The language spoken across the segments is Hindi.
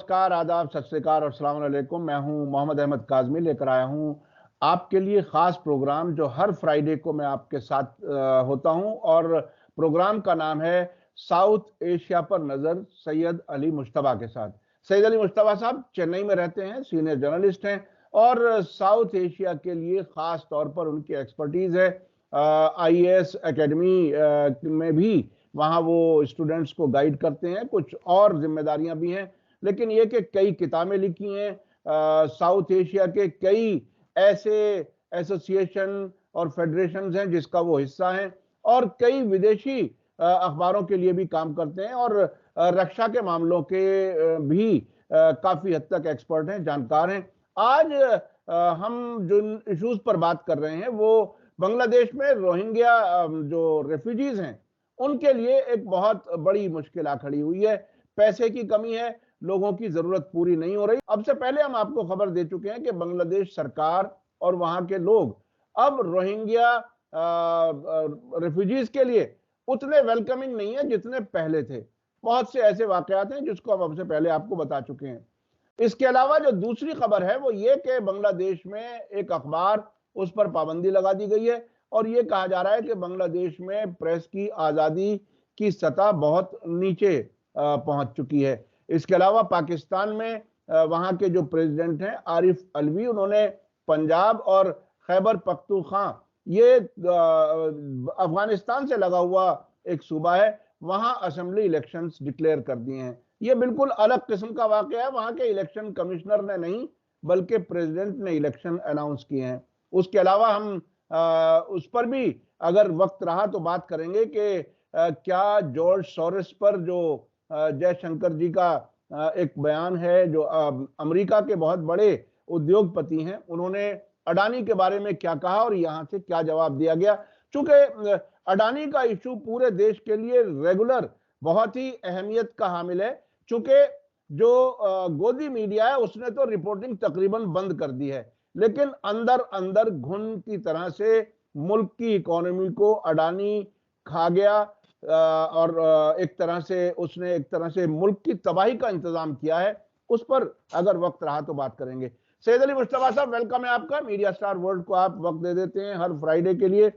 नमस्कार, आदाब, सत श्री अकाल और अस्सलाम वालेकुम। मैं हूं मोहम्मद अहमद काज़मी, लेकर आया हूं आपके लिए ख़ास प्रोग्राम जो हर फ्राइडे को मैं आपके साथ होता हूं और प्रोग्राम का नाम है साउथ एशिया पर नज़र सैयद अली मुश्तबा के साथ। सैयद अली मुश्तबा साहब चेन्नई में रहते हैं, सीनियर जर्नलिस्ट हैं और साउथ एशिया के लिए ख़ास तौर पर उनकी एक्सपर्टीज़ है। आईएएस एकेडमी में भी वहाँ वो स्टूडेंट्स को गाइड करते हैं, कुछ और जिम्मेदारियां भी हैं, लेकिन ये कि कई किताबें लिखी हैं। साउथ एशिया के कई ऐसे एसोसिएशन और फेडरेशंस हैं जिसका वो हिस्सा हैं और कई विदेशी अखबारों के लिए भी काम करते हैं और रक्षा के मामलों के भी काफी हद तक एक्सपर्ट हैं, जानकार हैं। आज हम जिन इश्यूज पर बात कर रहे हैं वो बांग्लादेश में रोहिंग्या जो रेफ्यूजीज हैं उनके लिए एक बहुत बड़ी मुश्किल आ खड़ी हुई है। पैसे की कमी है, लोगों की जरूरत पूरी नहीं हो रही। अब से पहले हम आपको खबर दे चुके हैं कि बांग्लादेश सरकार और वहां के लोग अब रोहिंग्या रेफ्यूजीज के लिए उतने वेलकमिंग नहीं है जितने पहले थे। बहुत से ऐसे वाकयात हैं जिसको हम अब से पहले आपको बता चुके हैं। इसके अलावा जो दूसरी खबर है वो ये कि बांग्लादेश में एक अखबार, उस पर पाबंदी लगा दी गई है और ये कहा जा रहा है कि बांग्लादेश में प्रेस की आजादी की सतह बहुत नीचे पहुंच चुकी है। इसके अलावा पाकिस्तान में वहां के जो प्रेसिडेंट हैं आरिफ अलवी, उन्होंने पंजाब और खैबर पख्तूनख्वा, ये अफगानिस्तान से लगा हुआ एक सूबा है, वहां असेंबली इलेक्शंस डिक्लेयर कर दिए हैं। ये बिल्कुल अलग किस्म का वाकया है, वहां के इलेक्शन कमिश्नर ने नहीं बल्कि प्रेसिडेंट ने इलेक्शन अनाउंस किए हैं। उसके अलावा हम उस पर भी अगर वक्त रहा तो बात करेंगे कि क्या जॉर्ज सोरोस पर जो जयशंकर जी का एक बयान है, जो अमेरिका के बहुत बड़े उद्योगपति हैं, उन्होंने अडानी के बारे में क्या कहा और यहां से क्या जवाब दिया गया। चूंकि अडानी का इशू पूरे देश के लिए रेगुलर बहुत ही अहमियत का हामिल है, चूंकि जो गोदी मीडिया है उसने तो रिपोर्टिंग तकरीबन बंद कर दी है, लेकिन अंदर अंदर घुन की तरह से मुल्क की इकोनॉमी को अडानी खा गया और एक तरह से मुल्क की तबाही का इंतजाम किया है। उस पर अगर वक्त रहा तो बात करेंगे। सैयद अली मुश्तबा साहब, वेलकम है आपका। मीडिया स्टार वर्ल्ड को आप वक्त दे देते हैं हर फ्राइडे के लिए,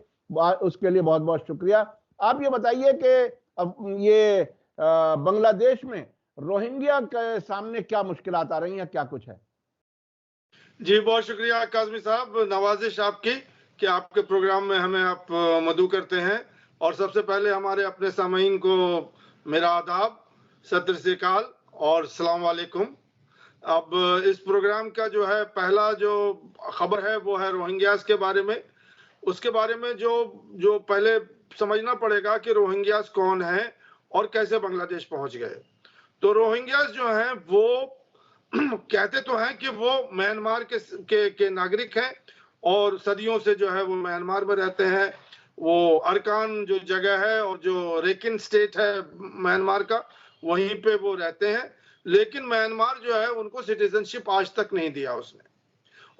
उसके लिए बहुत बहुत शुक्रिया। आप ये बताइए कि अब ये बांग्लादेश में रोहिंग्या के सामने क्या मुश्किलात आ रही हैं, क्या कुछ है? जी, बहुत शुक्रिया काज़मी साहब, नवाजिश आपकी कि आपके प्रोग्राम में हमें आप मदऊ करते हैं। और सबसे पहले हमारे अपने सामीन को मेरा आदाब, सत श्री अकाल और सलाम वालेकुम। अब इस प्रोग्राम का जो है पहला जो खबर है वो है रोहिंग्यास के बारे में। उसके बारे में जो पहले समझना पड़ेगा कि रोहिंग्यास कौन है और कैसे बांग्लादेश पहुंच गए। तो रोहिंग्यास जो हैं वो कहते तो हैं कि वो म्यांमार के नागरिक हैं और सदियों से जो है वो म्यांमार में रहते हैं। वो अरकान जो जगह है और जो रेकिन स्टेट है म्यांमार का, वहीं पे वो रहते हैं। लेकिन म्यांमार जो है उनको सिटीजनशिप आज तक नहीं दिया उसने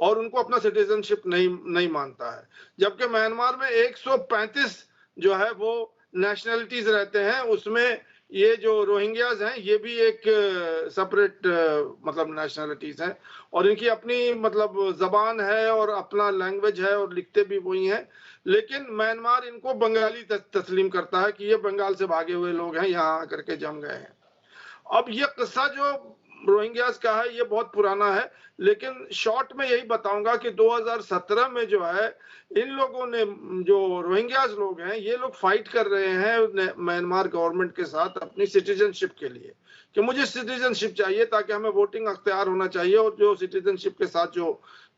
और उनको अपना सिटीजनशिप नहीं मानता है। जबकि म्यांमार में 135 जो है वो नेशनलिटीज रहते हैं, उसमें ये जो रोहिंग्याज हैं ये भी एक सेपरेट मतलब नेशनलिटीज हैं और इनकी अपनी मतलब जबान है और अपना लैंग्वेज है और लिखते भी वही हैं। लेकिन म्यांमार इनको बंगाली तस्लीम करता है कि ये बंगाल से भागे हुए लोग हैं, यहाँ आकर के जम गए हैं। अब ये किस्सा जो रोहिंग्यास का है ये बहुत पुराना है, लेकिन शॉर्ट में यही बताऊंगा कि 2017 में जो है इन लोगों ने, जो रोहिंग्यास लोग हैं, ये लोग फाइट कर रहे हैं म्यांमार गवर्नमेंट के साथ अपनी सिटीजनशिप के लिए कि मुझे सिटीजनशिप चाहिए ताकि हमें वोटिंग अख्तियार होना चाहिए और जो सिटीजनशिप के साथ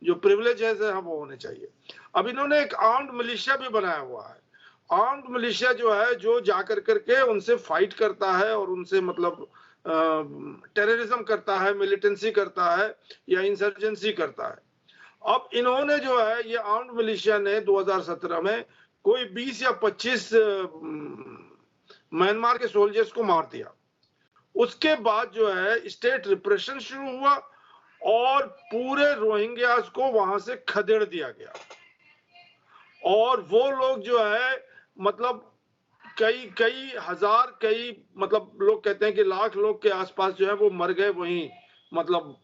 जो प्रिविलेजेस है वो होने चाहिए। अब इन्होंने एक आर्म्ड मिलिशिया भी बनाया हुआ है। आर्म्ड मिलिशिया जो है जो जाकर करके उनसे फाइट करता है और उनसे मतलब टेररिज्म करता है, मिलिटेंसी करता है या इंसर्जेंसी करता है। अब इन्होंने जो है ये आर्म्ड मिलिशिया ने 2017 में कोई 20 या 25 म्यांमार के सोल्जर्स को मार दिया। उसके बाद जो है स्टेट रिप्रेशन शुरू हुआ और पूरे रोहिंग्यास को वहां से खदेड़ दिया गया और वो लोग जो है मतलब कई हजार मतलब लोग कहते हैं कि लाख लोग के आसपास जो है वो मर गए वहीं मतलब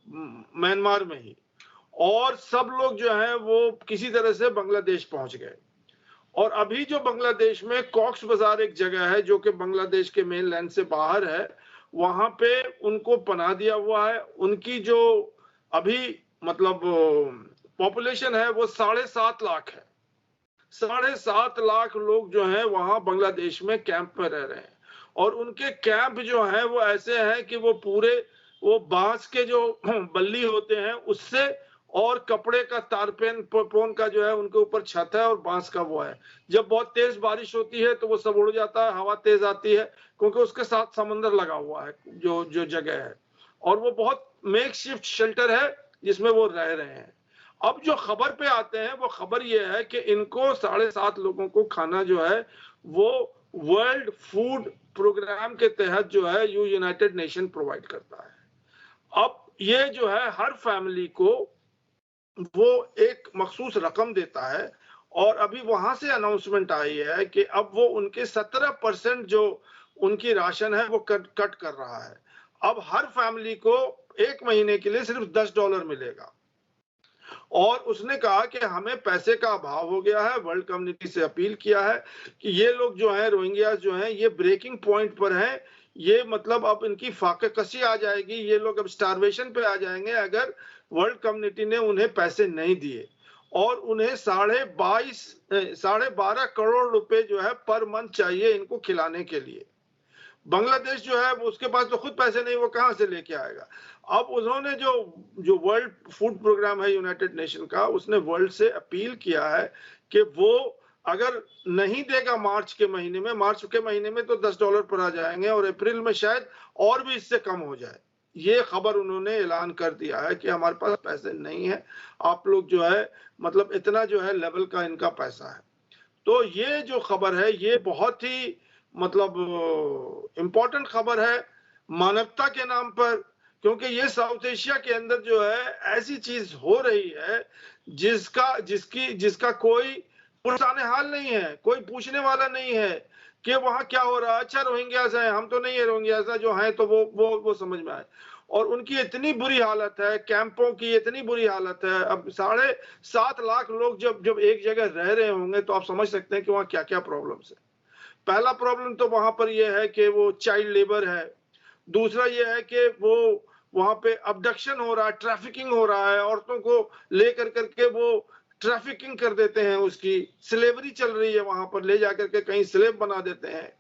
म्यांमार में ही, और सब लोग जो है वो किसी तरह से बांग्लादेश पहुंच गए। और अभी जो बांग्लादेश में कॉक्स बाजार एक जगह है जो कि बांग्लादेश के मेन लैंड से बाहर है, वहां पे उनको पनाह दिया हुआ है। उनकी जो अभी मतलब पॉपुलेशन है वो 7.5 लाख है। 7.5 लाख लोग जो हैं वहां बांग्लादेश में कैंप में रह रहे हैं, और उनके कैंप जो हैं वो ऐसे हैं कि वो पूरे वो बांस के जो बल्ली होते हैं उससे और कपड़े का तारपेन पोन का जो है उनके ऊपर छत है और बांस का वो है। जब बहुत तेज बारिश होती है तो वो सब उड़ जाता है, हवा तेज आती है, क्योंकि उसके साथ समंदर लगा हुआ है जो जो जगह है, और वो बहुत मेकशिफ्ट शेल्टर है जिसमें वो रह रहे हैं। अब जो खबर पे आते हैं वो खबर ये है कि इनको 7.5 लोगों को खाना जो है वो वर्ल्ड फूड प्रोग्राम के तहत जो है यूनाइटेड नेशन प्रोवाइड करता है। अब ये जो है हर फैमिली को वो एक मखसूस रकम देता है, और अभी वहां से अनाउंसमेंट आई है कि अब वो उनके 17% जो उनकी राशन है वो कट कर रहा है। अब हर फैमिली को 1 महीने के लिए सिर्फ $10 मिलेगा। और उसने कहा कि हमें पैसे का अभाव हो गया है, वर्ल्ड कम्युनिटी से अपील किया है कि ये लोग जो हैं रोहिंग्या जो हैं ये ब्रेकिंग पॉइंट पर हैं, ये मतलब अब इनकी फाके कसी आ जाएगी, ये लोग अब स्टारवेशन पे आ जाएंगे अगर वर्ल्ड कम्युनिटी ने उन्हें पैसे नहीं दिए। और उन्हें 12.5 करोड़ रुपए जो है पर मंथ चाहिए इनको खिलाने के लिए। बांग्लादेश जो है उसके पास तो खुद पैसे नहीं, वो कहां से लेके आएगा। अब उन्होंने जो जो वर्ल्ड फूड प्रोग्राम है यूनाइटेड नेशन का, उसने वर्ल्ड से अपील किया है कि वो अगर नहीं देगा मार्च के महीने में तो $10 पर आ जाएंगे, और अप्रैल में शायद और भी इससे कम हो जाए। ये खबर उन्होंने ऐलान कर दिया है कि हमारे पास पैसे नहीं है, आप लोग जो है मतलब इतना जो है लेवल का इनका पैसा है। तो ये जो खबर है ये बहुत ही मतलब इंपॉर्टेंट खबर है मानवता के नाम पर, क्योंकि ये साउथ एशिया के अंदर जो है ऐसी चीज हो रही है जिसका कोई पुरसाने हाल नहीं है, कोई पूछने वाला नहीं है कि वहां क्या हो रहा है। अच्छा रोहिंग्यास हैं, हम तो नहीं है रोहिंग्यास जो हैं तो वो समझ में आए। और उनकी इतनी बुरी हालत है, कैंपों की इतनी बुरी हालत है। अब 7.5 लाख लोग जब एक जगह रह रहे होंगे तो आप समझ सकते हैं कि वहां क्या क्या प्रॉब्लम्स है। पहला प्रॉब्लम तो वहां पर यह है कि वो चाइल्ड लेबर है। दूसरा यह है कि वो वहां पे अबडक्शन हो रहा है, ट्रैफिकिंग हो रहा है, औरतों को लेकर करके वो ट्रैफिकिंग कर देते हैं, उसकी स्लेवरी चल रही है वहां पर, ले जाकर के कहीं स्लेव बना देते हैं।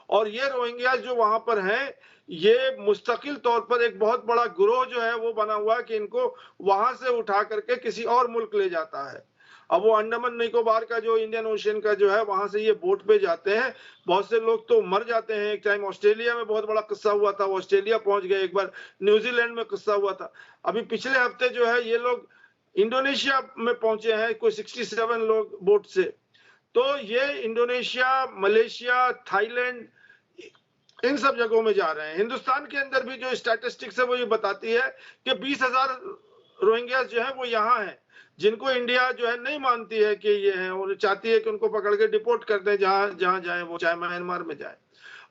और ये रोहिंग्या जो वहां पर हैं ये मुस्तकिल तौर पर एक बहुत बड़ा गिरोह जो है वो बना हुआ है कि इनको वहां से उठा करके किसी और मुल्क ले जाता है। अब वो अंडमान निकोबार का जो इंडियन ओशियन का जो है वहां से ये बोट पे जाते हैं, बहुत से लोग तो मर जाते हैं। एक टाइम ऑस्ट्रेलिया में बहुत बड़ा किस्सा हुआ था, वो ऑस्ट्रेलिया पहुंच गए, एक बार न्यूजीलैंड में किस्सा हुआ था। अभी पिछले हफ्ते जो है ये लोग इंडोनेशिया में पहुंचे हैं, कोई 67 लोग बोट से। तो ये इंडोनेशिया, मलेशिया, थाईलैंड, इन सब जगहों में जा रहे हैं। हिंदुस्तान के अंदर भी जो स्टैटिस्टिक्स है वो ये बताती है कि 20,000 रोहिंग्या जो है वो यहाँ हैं, जिनको इंडिया जो है नहीं मानती है कि ये हैं, और चाहती है कि उनको पकड़ के डिपोर्ट कर दें जहां जहां जाए वो, चाहे म्यांमार में जाए।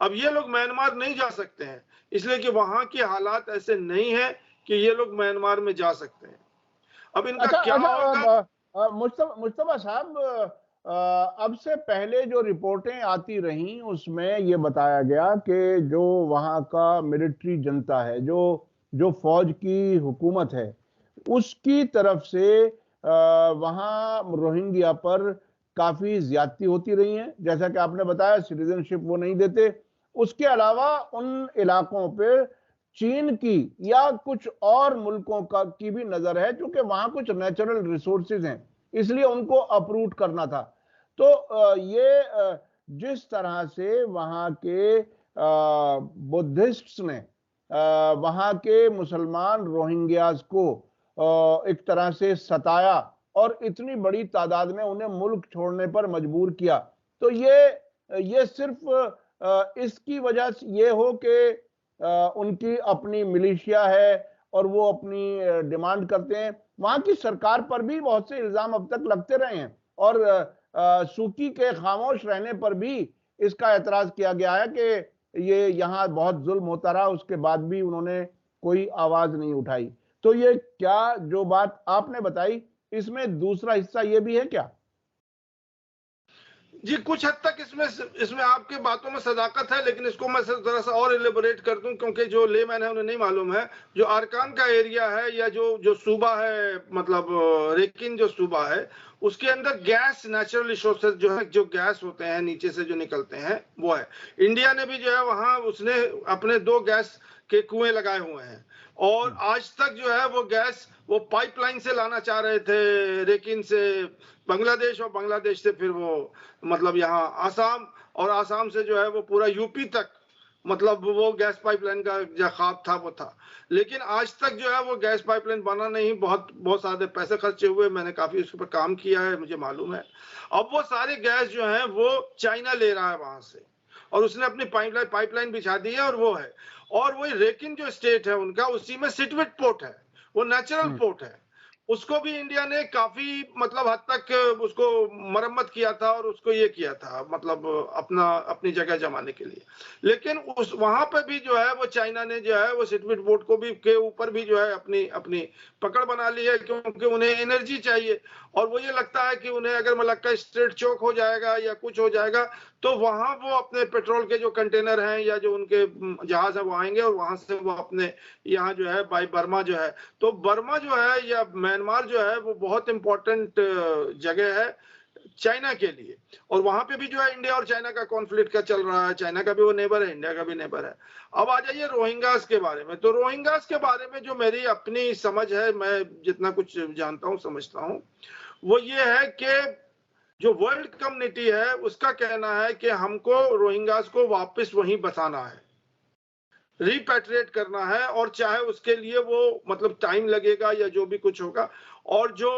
अब ये लोग म्यांमार नहीं जा सकते हैं, इसलिए कि वहां के हालात ऐसे नहीं है कि ये लोग म्यांमार में जा सकते हैं। अब इनका क्या होगा। मुस्तफा साहब, अब से पहले जो रिपोर्टें आती रहीं उसमें ये बताया गया कि जो वहाँ का मिलिट्री जनता है, जो फौज की हुकूमत है, उसकी तरफ से वहाँ रोहिंग्या पर काफी ज्यादती होती रही है। जैसा कि आपने बताया सिटीजनशिप वो नहीं देते। उसके अलावा उन इलाकों पे चीन की या कुछ और मुल्कों की भी नजर है, क्योंकि वहां कुछ नेचुरल रिसोर्सेज हैं, इसलिए उनको अप्रूव करना था। तो ये जिस तरह से वहां के बुद्धिस्ट्स ने वहां के मुसलमान रोहिंग्यास को एक तरह से सताया और इतनी बड़ी तादाद में उन्हें मुल्क छोड़ने पर मजबूर किया, तो ये सिर्फ इसकी वजह से ये हो कि उनकी अपनी मिलिशिया है और वो अपनी डिमांड करते हैं। वहां की सरकार पर भी बहुत से इल्जाम अब तक लगते रहे हैं, और सूकी के खामोश रहने पर भी इसका एतराज किया गया है कि ये यहाँ बहुत जुल्म होता रहा, उसके बाद भी उन्होंने कोई आवाज नहीं उठाई। तो ये क्या जो बात आपने बताई, इसमें दूसरा हिस्सा ये भी है क्या? जी, कुछ हद तक इसमें इसमें आपकी बातों में सदाकत है, लेकिन इसको मैं जरा सा और इलेबोरेट कर दूं, क्योंकि जो लेमैन है उन्हें नहीं मालूम है। जो अरकान का एरिया है या जो जो सूबा है, मतलब रेकिन जो सूबा है, उसके अंदर गैस, नेचुरल रिसोर्सेज जो है, जो गैस होते हैं नीचे से जो निकलते हैं, वो है। इंडिया ने भी जो है वहां उसने अपने 2 गैस के कुएं लगाए हुए हैं, और आज तक जो है वो गैस वो पाइपलाइन से लाना चाह रहे थे, रेकिन से बांग्लादेश, और बांग्लादेश से फिर वो मतलब यहाँ आसाम, और आसाम से जो है वो पूरा यूपी तक, मतलब वो गैस पाइपलाइन का जो ख्वाब था वो था। लेकिन आज तक जो है वो गैस पाइपलाइन बना नहीं, बहुत बहुत सारे पैसे खर्चे हुए, मैंने काफी उस पर काम किया है, मुझे मालूम है। अब वो सारे गैस जो है वो चाइना ले रहा है वहां से, और उसने अपनी पाइपलाइन बिछा दी है, और वो है। और वही रेकिन जो स्टेट है उनका, उसी में सिटविट पोर्ट है, वो नेचुरल पोर्ट है। उसको भी इंडिया ने काफी मतलब हद तक उसको मरम्मत किया था, और उसको ये किया था मतलब अपनी जगह जमाने के लिए। लेकिन उस वहां पे भी जो है वो चाइना ने जो है वो सिटविट बोर्ड को भी के ऊपर भी जो है अपनी अपनी पकड़ बना ली है, क्योंकि उन्हें एनर्जी चाहिए, और वो ये लगता है कि उन्हें अगर मलक्का स्ट्रेट चौक हो जाएगा या कुछ हो जाएगा, तो वहां वो अपने पेट्रोल के जो कंटेनर हैं या जो उनके जहाज है वो आएंगे, और वहां से वो अपने यहाँ जो है बाई बर्मा जो है, तो बर्मा जो है या म्यांमार जो है वो बहुत इंपॉर्टेंट जगह है चाइना के लिए। और वहां पे भी जो है इंडिया और चाइना का कॉन्फ्लिक्ट का चल रहा है, चाइना का भी वो नेबर है, इंडिया का भी नेबर है। अब आ जाइए रोहिंग्यास के बारे में। तो रोहिंग्यास के बारे में जो मेरी अपनी समझ है, मैं जितना कुछ जानता हूँ समझता हूँ, वो ये है कि जो वर्ल्ड कम्युनिटी है उसका कहना है कि हमको रोहिंग्यास को वापस वहीं बसाना है, रिपैट्रिएट करना है, और चाहे उसके लिए वो मतलब टाइम लगेगा या जो भी कुछ होगा। और जो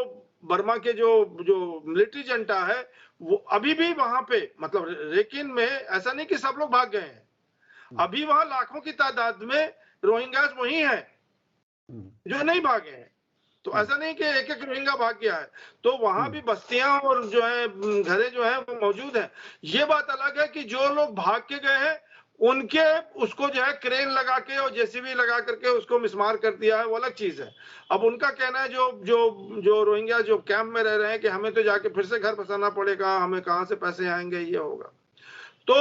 बर्मा के जो जो मिलिट्री जंटा है वो अभी भी वहां पे मतलब रेकिन में, ऐसा नहीं कि सब लोग भाग गए हैं, अभी वहां लाखों की तादाद में रोहिंग्यास वही हैं जो नहीं भागे हैं। तो ऐसा नहीं कि एक एक रोहिंग्या भाग गया है, तो वहां भी बस्तियां और जो है घरे जो है वो मौजूद है। ये बात अलग है कि जो लोग भाग के गए हैं उनके उसको जो है क्रेन लगा के और जेसीबी लगा करके उसको मिसमार कर दिया है, वो अलग चीज है। अब उनका कहना है जो जो जो रोहिंग्या जो कैंप में रह रहे हैं कि हमें तो जाके फिर से घर बसाना पड़ेगा, हमें कहां से पैसे आएंगे, ये होगा। तो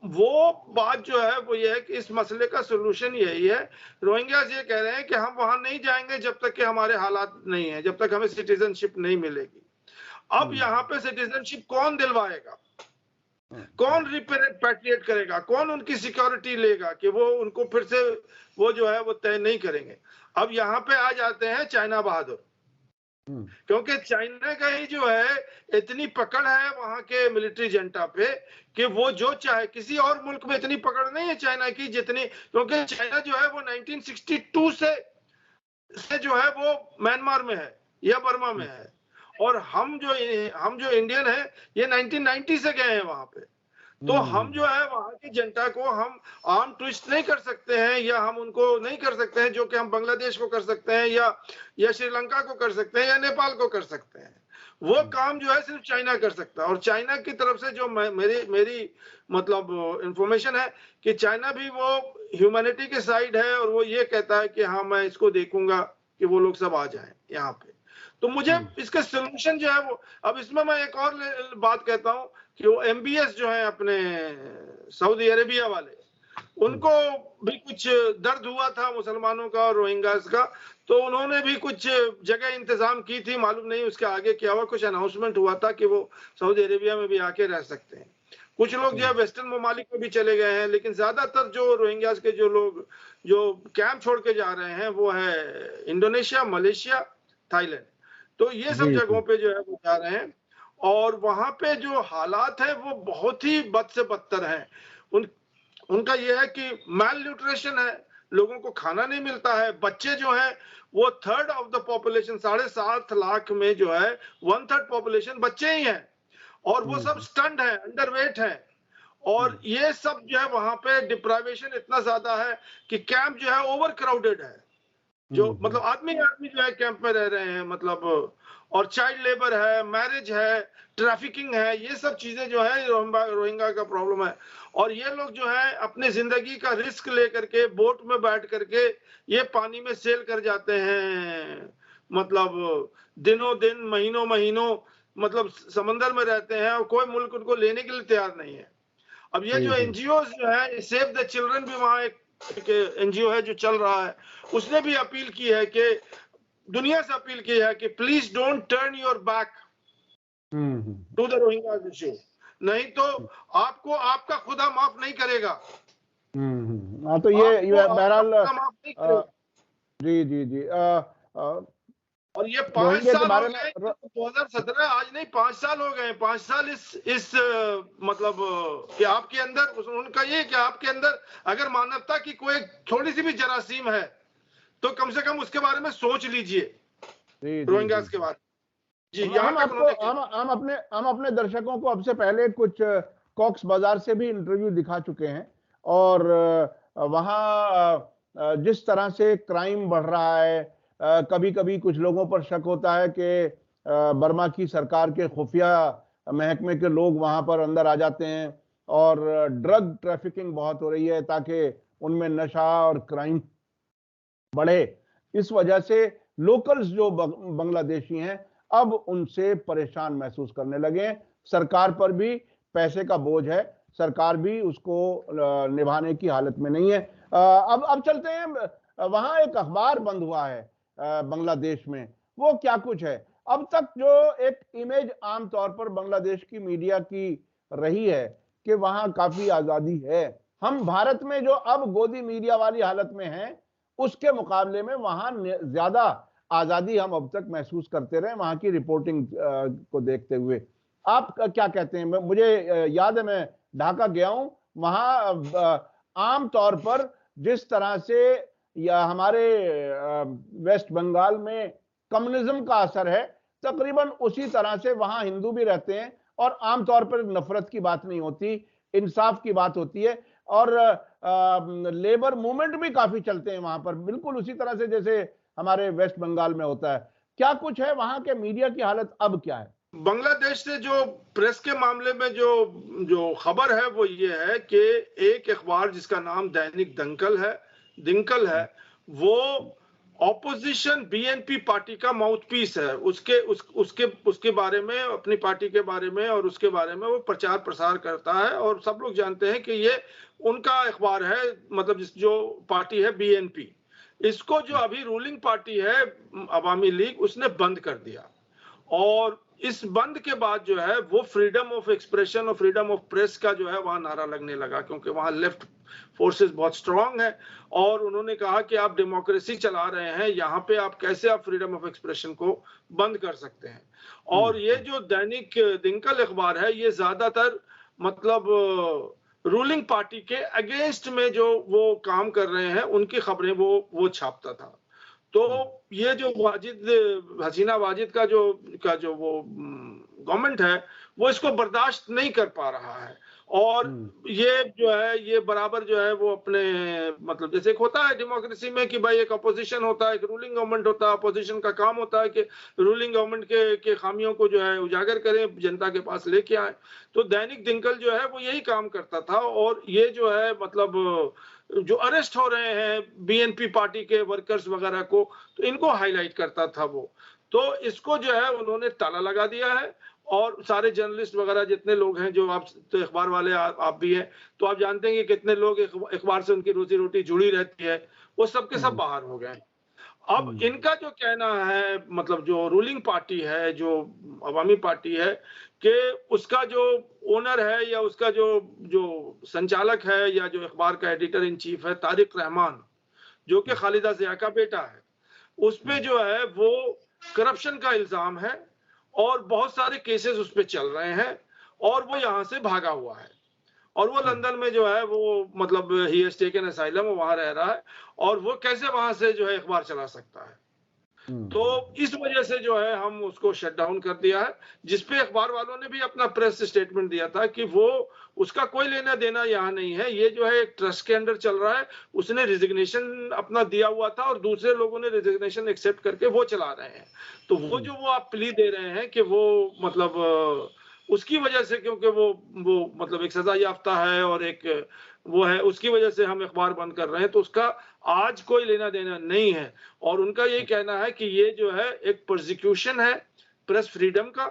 वो बात जो है वो ये है कि इस मसले का सोल्यूशन यही है। रोहिंग्या ये कह रहे हैं कि हम वहां नहीं जाएंगे जब तक कि हमारे हालात नहीं है, जब तक हमें सिटीजनशिप नहीं मिलेगी। अब यहाँ पे सिटीजनशिप कौन दिलवाएगा, कौन रिपेट्रिएट करेगा, कौन उनकी सिक्योरिटी लेगा कि वो उनको फिर से वो जो है वो तय नहीं करेंगे। अब यहाँ पे आ जाते हैं चाइना बहादुर, क्योंकि चाइना का ही जो है इतनी पकड़ है वहां के मिलिट्री जंटा पे कि वो जो चाहे, किसी और मुल्क में इतनी पकड़ नहीं है चाइना की जितनी, क्योंकि चाइना जो है वो 1962 से जो है वो म्यांमार में है या बर्मा में है, और हम जो इंडियन है ये 1990 से गए हैं वहां पे। तो हम जो है वहां की जनता को हम आर्म ट्विस्ट नहीं कर सकते हैं, या हम उनको नहीं कर सकते हैं जो कि हम बांग्लादेश को कर सकते हैं या श्रीलंका को कर सकते हैं या नेपाल को कर सकते हैं। वो काम जो है सिर्फ चाइना कर सकता है। और चाइना की तरफ से जो मेरी मतलब इंफॉर्मेशन है कि चाइना भी वो ह्यूमैनिटी के साइड है, और वो ये कहता है कि हाँ मैं इसको देखूंगा कि वो लोग सब आ जाएं यहाँ पे। तो मुझे इसका सोल्यूशन जो है वो, अब इसमें मैं एक और बात कहता हूं कि वो MBS जो है अपने सऊदी अरेबिया वाले, उनको भी कुछ दर्द हुआ था मुसलमानों का और रोहिंग्यास का, तो उन्होंने भी कुछ जगह इंतजाम की थी, मालूम नहीं उसके आगे क्या हुआ, कुछ अनाउंसमेंट हुआ था कि वो सऊदी अरेबिया में भी आके रह सकते हैं। कुछ लोग जो है वेस्टर्न ममालिक में भी चले गए हैं, लेकिन ज्यादातर जो रोहिंग्यास के जो लोग जो कैंप छोड़ के जा रहे हैं वो है इंडोनेशिया, मलेशिया, थाईलैंड। तो ये सब जगहों पे जो है वो जा रहे हैं, और वहां पे जो हालात है वो बहुत ही बद से बदतर है। उनका ये है कि मैल न्यूट्रिशन है, लोगों को खाना नहीं मिलता है। बच्चे जो है वो 1/3 ऑफ द पॉपुलेशन, 7.5 लाख में जो है 1/3 पॉपुलेशन बच्चे ही हैं, और वो सब स्टंट है, अंडरवेट है। और ये सब जो है वहां पे डिप्राइवेशन इतना ज्यादा है कि कैंप जो है ओवर क्राउडेड है, जो मतलब आदमी जो है कैंप में रह रहे हैं, मतलब और चाइल्ड लेबर है, मैरिज है, ट्रैफिकिंग है, ये सब चीजें जो है रोहिंग्या का प्रॉब्लम है। और ये लोग जो है अपने जिंदगी का रिस्क लेकर के बोट में बैठ करके ये पानी में सेल कर जाते हैं, मतलब दिनों दिन महीनों महीनों मतलब समंदर में रहते हैं और कोई मुल्क उनको लेने के लिए तैयार नहीं है। अब ये जो एनजीओ जो है, सेव द चिल्ड्रन भी वहां एक एनजीओ है जो चल रहा है, उसने भी अपील की है कि दुनिया से अपील की है कि please don't turn your back to the Rohingya issue, नहीं तो आपको आपका खुदा माफ नहीं करेगा। हाँ, तो ये बहरहाल माफ नहीं करेगा। जी जी जी और ये 5 रोहिंग्या के साल बारे हो में गए, 2017 आज नहीं 5 साल हो गए, 5 साल इस मतलब कि आपके अंदर उनका ये कि आपके अंदर अगर मानवता की कोई थोड़ी सी भी जरासीम है तो कम से कम उसके बारे में सोच लीजिए रोहिंग्या के बारे में। जी, हम अपने दर्शकों को अब से पहले कुछ कॉक्स बाजार से भी इंटरव्यू दिखा चुके हैं और वहां जिस तरह से क्राइम बढ़ रहा है, कभी कभी कुछ लोगों पर शक होता है कि बर्मा की सरकार के खुफिया महकमे के लोग वहां पर अंदर आ जाते हैं और ड्रग ट्रैफिकिंग बहुत हो रही है ताकि उनमें नशा और क्राइम बढ़े। इस वजह से लोकल्स जो बांग्लादेशी हैं अब उनसे परेशान महसूस करने लगे हैं। सरकार पर भी पैसे का बोझ है, सरकार भी उसको निभाने की हालत में नहीं है। अब चलते हैं, वहां एक अखबार बंद हुआ है बांग्लादेश में, वो क्या कुछ है। अब तक जो एक इमेज आमतौर पर बांग्लादेश की मीडिया की रही है कि वहां काफी आजादी है, हम भारत में जो अब गोदी मीडिया वाली हालत में हैं उसके मुकाबले में वहां ज्यादा आजादी हम अब तक महसूस करते रहे वहां की रिपोर्टिंग को देखते हुए। आप क्या कहते हैं? मुझे याद है मैं ढाका गया हूं, वहां आम तौर पर जिस तरह से या हमारे वेस्ट बंगाल में कम्युनिज्म का असर है, तकरीबन उसी तरह से वहां हिंदू भी रहते हैं और आमतौर पर नफरत की बात नहीं होती, इंसाफ की बात होती है और लेबर मूवमेंट भी काफी चलते हैं वहां पर, बिल्कुल उसी तरह से जैसे हमारे वेस्ट बंगाल में होता है। क्या कुछ है वहां के मीडिया की हालत अब क्या है? बांग्लादेश से जो प्रेस के मामले में जो जो खबर है वो ये है कि एक अखबार जिसका नाम दैनिक दिंकल है वो ऑपोजिशन बीएनपी पार्टी का माउथपीस है। उसके बारे में, अपनी पार्टी के बारे में और उसके बारे में वो प्रचार प्रसार करता है और सब लोग जानते हैं कि ये उनका अखबार है, मतलब जो पार्टी है बीएनपी। इसको जो अभी रूलिंग पार्टी है अवामी लीग, उसने बंद कर दिया और इस बंद के बाद जो है वो फ्रीडम ऑफ एक्सप्रेशन और फ्रीडम ऑफ प्रेस का जो है वहां नारा लगने लगा, क्योंकि वहां लेफ्ट फोर्सेस बहुत स्ट्रांग है और उन्होंने कहा कि आप डेमोक्रेसी चला रहे हैं, यहाँ पे आप कैसे आप फ्रीडम ऑफ एक्सप्रेशन को बंद कर सकते हैं। और ये जो दैनिक दिंकल अखबार है ये ज्यादातर मतलब रूलिंग पार्टी के अगेंस्ट में जो वो काम कर रहे हैं उनकी खबरें वो छापता था। तो ये जो हसीना वाजिद का जो वो गवर्नमेंट है वो इसको बर्दाश्त नहीं कर पा रहा है और ये जो है ये बराबर जो है वो अपने मतलब जैसे एक होता है डेमोक्रेसी में कि भाई एक अपोजिशन होता है, एक रूलिंग गवर्नमेंट होता है, अपोजिशन का काम होता है कि रूलिंग गवर्नमेंट के खामियों को जो है उजागर करें, जनता के पास लेके आए। तो दैनिक दिंकल जो है वो यही काम करता था और ये जो है मतलब जो अरेस्ट हो रहे हैं बीएनपी पार्टी के वर्कर्स वगैरह को, तो इनको हाईलाइट करता था वो। तो इसको जो है उन्होंने ताला लगा दिया है और सारे जर्नलिस्ट वगैरह जितने लोग हैं, जो आप तो अखबार वाले आप भी हैं, तो आप जानते हैं कि कितने लोग अखबार से उनकी रोजी रोटी जुड़ी रहती है, वो सब के सब बाहर हो गए। अब इनका जो कहना है, मतलब जो रूलिंग पार्टी है, जो अवामी पार्टी है, कि उसका जो ओनर है या उसका जो संचालक है या जो अखबार का एडिटर इन चीफ है तारिक रहमान, जो कि खालिदा जिया का बेटा है, उस पे जो है वो करप्शन का इल्जाम है और बहुत सारे केसेस उस पे चल रहे हैं और वो यहाँ से भागा हुआ है और वो लंदन में जो है वो मतलब ही हैज टेकन असाइलम, वो वहां रह रहा है और वो कैसे वहां से जो है अखबार चला सकता है। तो इस वजह से जो है हम उसको शट डाउन कर दिया है, जिसपे अखबार वालों ने भी अपना प्रेस स्टेटमेंट दिया था कि वो उसका कोई लेना देना यहाँ नहीं है, ये जो है एक ट्रस्ट के अंदर चल रहा है। उसने रिजिग्नेशन अपना दिया हुआ था और दूसरे लोगों ने रिजिग्नेशन एक्सेप्ट करके वो चला रहे हैं। तो वो जो वो आप प्ली दे रहे हैं कि वो मतलब उसकी वजह से, क्योंकि वो मतलब एक सजा याफ्ता है और एक वो है, उसकी वजह से हम अखबार बंद कर रहे हैं, तो उसका आज कोई लेना देना नहीं है। और उनका यही कहना है कि ये जो है एक प्रोसिक्यूशन है प्रेस फ्रीडम का,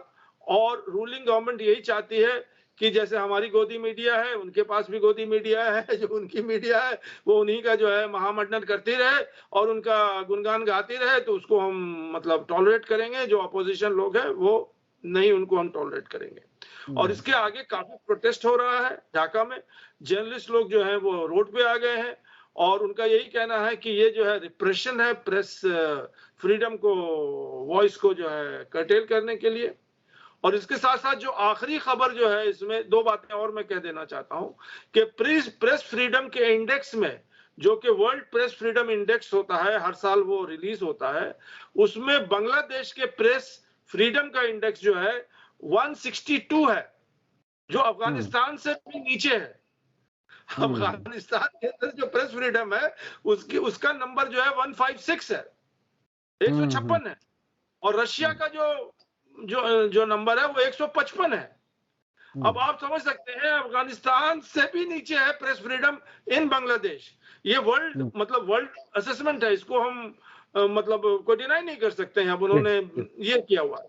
और रूलिंग गवर्नमेंट यही चाहती है कि जैसे हमारी गोदी मीडिया है, उनके पास भी गोदी मीडिया है, जो उनकी मीडिया है वो उन्हीं का जो है महामंडन करती रहे और उनका गुणगान गाती रहे, तो उसको हम मतलब टॉलरेट करेंगे। जो अपोजिशन लोग हैं वो नहीं, उनको हम टॉलरेट करेंगे। और इसके आगे काफी प्रोटेस्ट हो रहा है ढाका में, जर्नलिस्ट लोग जो है वो रोड पे आ गए हैं और उनका यही कहना है कि ये जो है रिप्रेशन है प्रेस फ्रीडम को, वॉइस को जो है कर्टेल करने के लिए। और इसके साथ साथ जो आखिरी खबर जो है, इसमें दो बातें और मैं कह देना चाहता हूं कि प्रेस फ्रीडम के इंडेक्स में, जो कि वर्ल्ड प्रेस फ्रीडम इंडेक्स होता है, हर साल वो रिलीज होता है, उसमें बांग्लादेश के प्रेस फ्रीडम का इंडेक्स जो है 162 है, जो अफगानिस्तान से भी नीचे है। अफगानिस्तान के अंदर जो प्रेस फ्रीडम है उसका नंबर जो है 156 है, 156 है। और रशिया का जो नंबर है वो 155 है। अब आप समझ सकते हैं अफगानिस्तान से भी नीचे है प्रेस फ्रीडम इन बांग्लादेश। ये वर्ल्ड असेसमेंट है, इसको हम मतलब कोई डिनाई नहीं कर सकते हैं। अब उन्होंने ये किया हुआ है।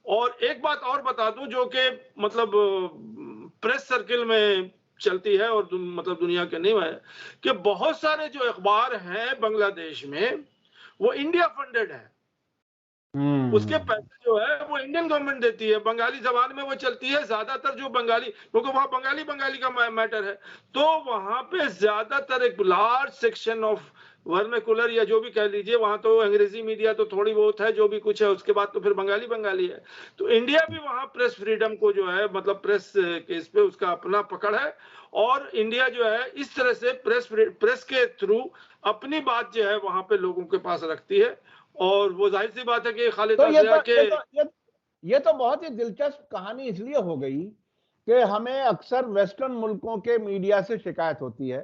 और एक बात और बता दूं जो कि मतलब प्रेस सर्किल में चलती है और मतलब दुनिया के नहीं है, कि बहुत सारे जो अखबार हैं बांग्लादेश में वो इंडिया फंडेड है। उसके पैसे जो है वो इंडियन गवर्नमेंट देती है, बंगाली जबान में वो चलती है ज्यादातर, जो बंगाली, क्योंकि वहां बंगाली का मैटर है, तो वहां पे ज्यादातर एक लार्ज सेक्शन ऑफ वर्नाकुलर या जो भी कह लीजिए, वहां तो अंग्रेजी मीडिया तो थोड़ी बहुत है, जो भी कुछ है, उसके बाद तो फिर बंगाली है। तो इंडिया भी वहां प्रेस फ्रीडम को जो है मतलब प्रेस के इस पे उसका अपना पकड़ है, और इंडिया जो है इस तरह से प्रेस के थ्रू अपनी बात जो है वहां पे लोगों के पास रखती है। और वो जाहिर सी बात है कि खालिद तो ये तो बहुत ही दिलचस्प कहानी इसलिए हो गई कि हमें अक्सर वेस्टर्न मुल्कों के मीडिया से शिकायत होती है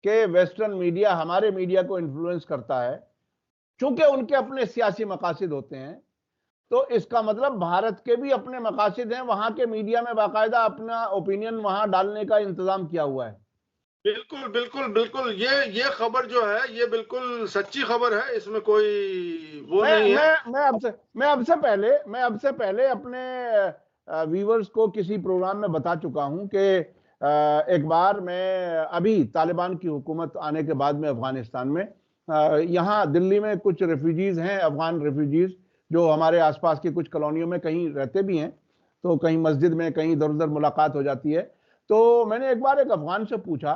कि वेस्टर्न मीडिया हमारे मीडिया को इन्फ्लुएंस करता है, चूंकि उनके अपने सियासी मकासद होते हैं। तो इसका मतलब भारत के भी अपने मकासद हैं, वहां के मीडिया में बाकायदा अपना ओपिनियन वहां डालने का इंतजाम किया हुआ है। बिल्कुल बिल्कुल बिल्कुल, ये खबर जो है ये बिल्कुल सच्ची खबर है, इसमें कोई वो नहीं है। मैं अब से पहले अपने व्यूवर्स को किसी प्रोग्राम में बता चुका हूं कि एक बार मैं अभी तालिबान की हुकूमत आने के बाद में अफगानिस्तान में, यहाँ दिल्ली में कुछ रेफ्यूजीज हैं, अफगान रेफ्यूजीज, जो हमारे आसपास की कुछ कॉलोनियों में कहीं रहते भी हैं, तो कहीं मस्जिद में कहीं इधर उधर मुलाकात हो जाती है। तो मैंने एक बार एक अफगान से पूछा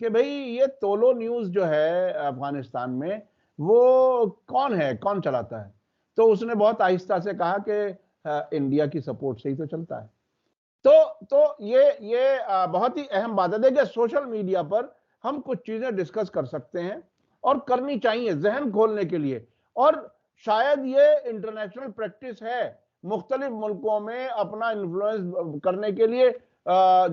कि भाई ये तोलो न्यूज जो है अफगानिस्तान में वो कौन है, कौन चलाता है? तो उसने बहुत आहिस्ता से कहा कि इंडिया की सपोर्ट से ही तो चलता है। तो ये बहुत ही अहम बात है। देखिए, सोशल मीडिया पर हम कुछ चीजें डिस्कस कर सकते हैं और करनी चाहिए जहन खोलने के लिए, और शायद ये इंटरनेशनल प्रैक्टिस है मुख्तलिफ मुल्कों में अपना इन्फ्लुएंस करने के लिए।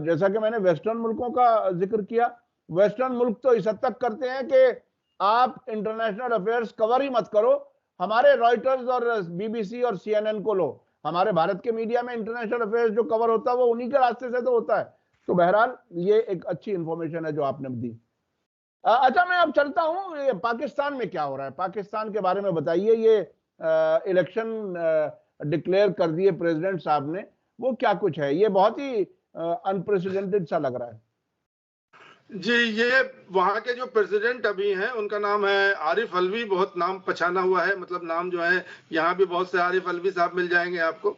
जैसा कि मैंने वेस्टर्न मुल्कों का जिक्र किया, वेस्टर्न मुल्क तो इस हद तक करते हैं कि आप इंटरनेशनल अफेयर्स कवर ही मत करो, हमारे रॉयटर्स और बीबीसी और सीएनएन को लो। हमारे भारत के मीडिया में इंटरनेशनल अफेयर्स जो कवर होता है वो उन्हीं के रास्ते से तो होता है। तो बहरहाल ये एक अच्छी इंफॉर्मेशन है जो आपने दी। अच्छा, मैं अब चलता हूं, ये पाकिस्तान में क्या हो रहा है, पाकिस्तान के बारे में बताइए। ये इलेक्शन डिक्लेयर कर दिए प्रेसिडेंट साहब ने, वो क्या कुछ है? ये बहुत ही अनप्रेसिडेंटेड सा लग रहा है। जी, ये वहां के जो प्रेसिडेंट अभी हैं उनका नाम है आरिफ अलवी, बहुत नाम पछाना हुआ है, मतलब नाम जो है यहाँ भी बहुत से आरिफ अलवी साहब मिल जाएंगे आपको।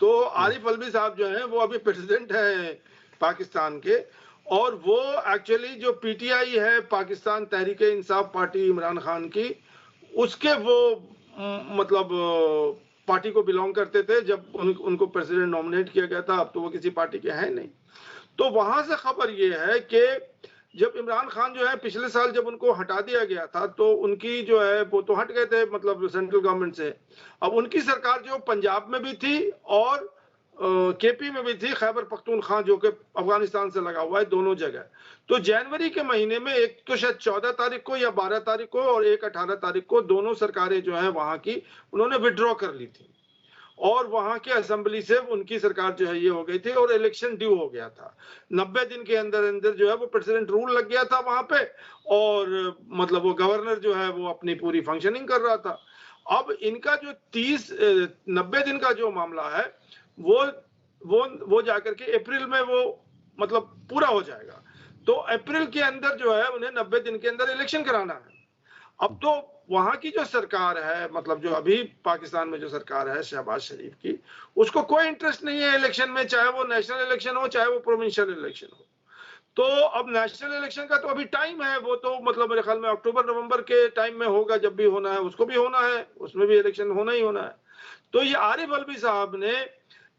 तो आरिफ अलवी साहब जो है वो अभी प्रेसिडेंट है पाकिस्तान के, और वो एक्चुअली जो पीटीआई है, पाकिस्तान तहरीक इंसाफ पार्टी इमरान खान की, उसके वो मतलब पार्टी को बिलोंग करते थे जब उनको प्रेसिडेंट नॉमिनेट किया गया था। अब तो वो किसी पार्टी के हैं नहीं। तो वहां से खबर ये है कि जब इमरान खान जो है पिछले साल जब उनको हटा दिया गया था तो उनकी जो है वो तो हट गए थे मतलब सेंट्रल गवर्नमेंट से। अब उनकी सरकार जो पंजाब में भी थी और केपी में भी थी, खैबर पख्तूनख्वा जो कि अफगानिस्तान से लगा हुआ है, दोनों जगह। तो जनवरी के महीने में एक तो शायद 14 तारीख को या 12 तारीख को और एक 18 तारीख को दोनों सरकारें जो है वहां की उन्होंने विड्रॉ कर ली थी और वहां के असेंबली से उनकी सरकार जो है ये हो गई थी और इलेक्शन ड्यू हो गया था। 90 दिन के अंदर अंदर जो है वो प्रेसिडेंट रूल लग गया था वहां पे और मतलब वो गवर्नर जो है वो अपनी पूरी फंक्शनिंग कर रहा था। अब इनका जो 90 दिन का जो मामला है वो जाकर के अप्रैल में वो मतलब पूरा हो जाएगा। तो अप्रैल के अंदर जो है उन्हें 90 दिन के अंदर इलेक्शन कराना है। अब तो वहां की जो सरकार है मतलब जो अभी पाकिस्तान में जो सरकार है शहबाज शरीफ की, उसको कोई इंटरेस्ट नहीं है इलेक्शन में, चाहे वो नेशनल इलेक्शन हो चाहे वो प्रोविंशियल इलेक्शन हो। तो अब नेशनल इलेक्शन का तो अभी टाइम है, वो तो मतलब मेरे ख्याल में अक्टूबर नवंबर के टाइम में होगा, जब भी होना है उसको भी होना है, उसमें भी इलेक्शन होना ही होना है। तो ये आरिफ अलवी साहब ने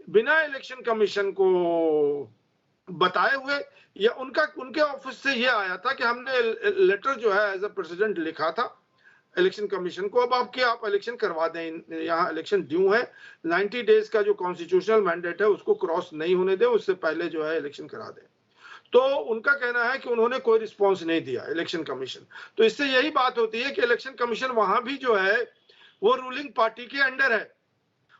बिना इलेक्शन कमीशन को बताए हुए या उनके ऑफिस से ये आया था कि हमने लेटर जो है एज अ प्रेसिडेंट लिखा था इलेक्शन कमीशन को, अब आप इलेक्शन करवा दें, यहाँ इलेक्शन ड्यू है, 90 डेज का जो कॉन्स्टिट्यूशनल मैंडेट है उसको क्रॉस नहीं होने दें, उससे पहले जो है इलेक्शन करा दें। तो उनका कहना है कि उन्होंने कोई रिस्पॉन्स नहीं दिया इलेक्शन कमीशन। तो इससे यही बात होती है कि इलेक्शन कमीशन वहां भी जो है वो रूलिंग पार्टी के अंडर है